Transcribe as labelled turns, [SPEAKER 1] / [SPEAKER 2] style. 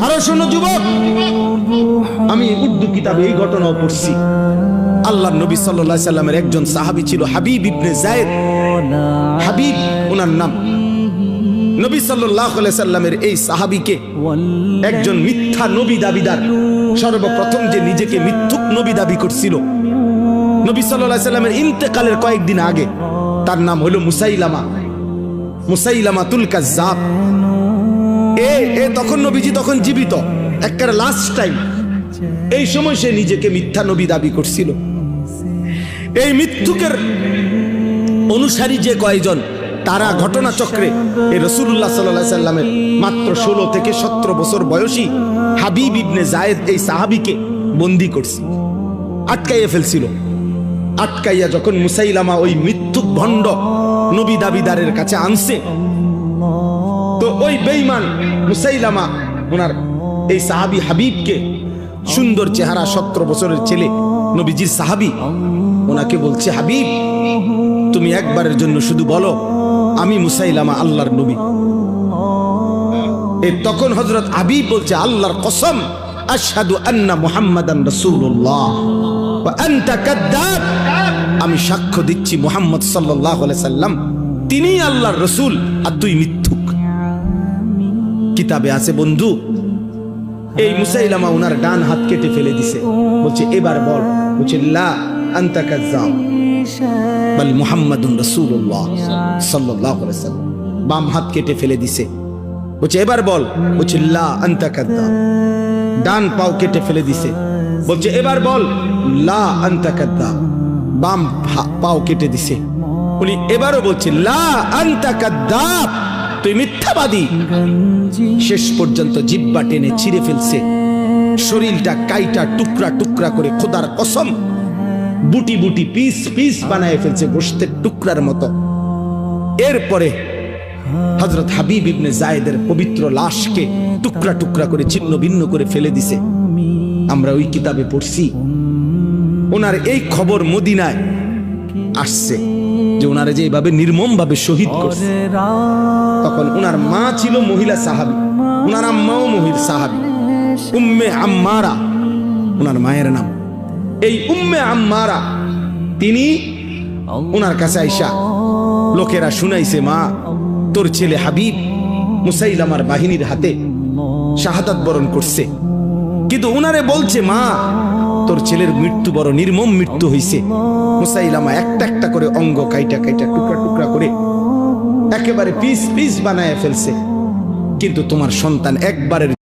[SPEAKER 1] আরো শোনো যুবক, আমি উর্দু কিতাবে এই ঘটনাও পড়ছি। আল্লাহর নবী সাল্লাল্লাহু আলাইহি সাল্লামের একজন সাহাবী ছিল হাবিব ইবনে যায়েদ। হাবিব ওনার নাম। নবী সাল্লাল্লাহু আলাইহি সাল্লামের এই সাহাবীকে একজন মিথ্যা নবী দাবিদার, সর্বপ্রথম যে নিজেকে মিথ্যুক নবী দাবি করছিল নবী সাল্লাল্লাহু আলাইহি সাল্লামের ইন্তেকালের কয়েকদিন আগে, তার নাম হলো মুসাইলামাতুল কাজ্জাব। তখন নবীজি তখন জীবিত, একবারে লাস্ট টাইম। এই সময় সে নিজেকে মিথ্যা নবী দাবি করছিল। এই মিথ্যুকের অনুসারী যে কয়েকজন, তারা ঘটনাচক্রে এই রাসূলুল্লাহ সাল্লাল্লাহু আলাইহি সাল্লামের মাত্র 16 থেকে 17 বছর বয়সী হাবিব ইবনে যায়েদ এই সাহাবীকে বন্দী করছে, আটকাইয়া ফেলছিল। আটকাইয়া যখন মুসাইলামা ওই মিথ্যুক ভণ্ড নবী দাবিদারের কাছে আনছে, তো ওই বেঈমান মুসাইলামা ওনার এই সাহাবী হাবিবকে, সুন্দর চেহারা 17 বছরের ছেলে, নবীজির সাহাবী, ওনাকে বলছে, হাবিব তুমি একবারের জন্য শুধু বলো আমি মুসাইলামা আল্লাহর নবী। তখন হযরত হাবিব বলছে, আল্লাহর কসম, আশহাদু আন্না মুহাম্মাদান রাসূলুল্লাহ ওয়া আনতা কাদ্দাব, আমি সাক্ষ্য দিচ্ছি মুহাম্মদ সাল্লাল্লাহু আলাইহি সাল্লাম তিনিই আল্লাহর রাসূল আর তুই মিথ্যুক। কিতাবে আছে বন্ধু, এই মুসাইলামা ওনার ডান হাত কেটে ফেলে দিছে, বলছে এবার বল। বলছে লা আনতা কাজ্জাব বাল মুহাম্মাদুর রাসূলুল্লাহ সাল্লাল্লাহু আলাইহি সাল্লাম। বাম হাত কেটে ফেলে দিছে, বলছে এবার বল। বলছে লা আনতা কাজ্জাব। ডান পাও কেটে ফেলে দিছে, বলছে এবার বল লা আনতা কাজ্জাব। বাম পাও কেটে দিছে, বলি এবারও বলছে লা আনতা কাজ্জাব, তুই মিথ্যাবাদী। শেষ পর্যন্ত জিহ্বা টেনে ছিঁড়ে ফেলছে, শরীরটা কাইটা টুকরা টুকরা করে, খোদার কসম বুটি বুটি পিস পিস বানায় ফেলছে, গোশতের টুকরার মতো। এরপরে হযরত হাবিব ইবনে যায়েদের পবিত্র লাশকে টুকরা টুকরা করে ছিন্ন ভিন্ন করে ফেলে দিছে। আমরা ওই কিতাবে পড়ছি, ওনার এই খবর মদিনায় আসছে যে ওনারে যে এইভাবে নির্মম ভাবে শহীদ করছে। তখন ওনার মা ছিল মহিলা সাহাবী, ওনার আম্মাও মহিলা সাহাবী, উম্মে আম্মারা ওনার মায়ের নাম। এই উম্মে আম্মারা তিনি ওনার কাছে আইসা লোকেরা শুনাইছে, মা তোর ছেলে হাবিব মুসাইলামার বাহিনীর হাতে শাহাদাত বরণ করছে, কিন্তু ওনারে বলছে, মা তোর ছেলের মৃত্যু বড় নির্মম মৃত্যু হইছে। মুসাইলামা একটা একটা করে অঙ্গ কাইটা কাইটা টুকরা টুকরা করে একেবারে পিস পিস বানায় ফেলছে, কিন্তু তোমার সন্তান একবারের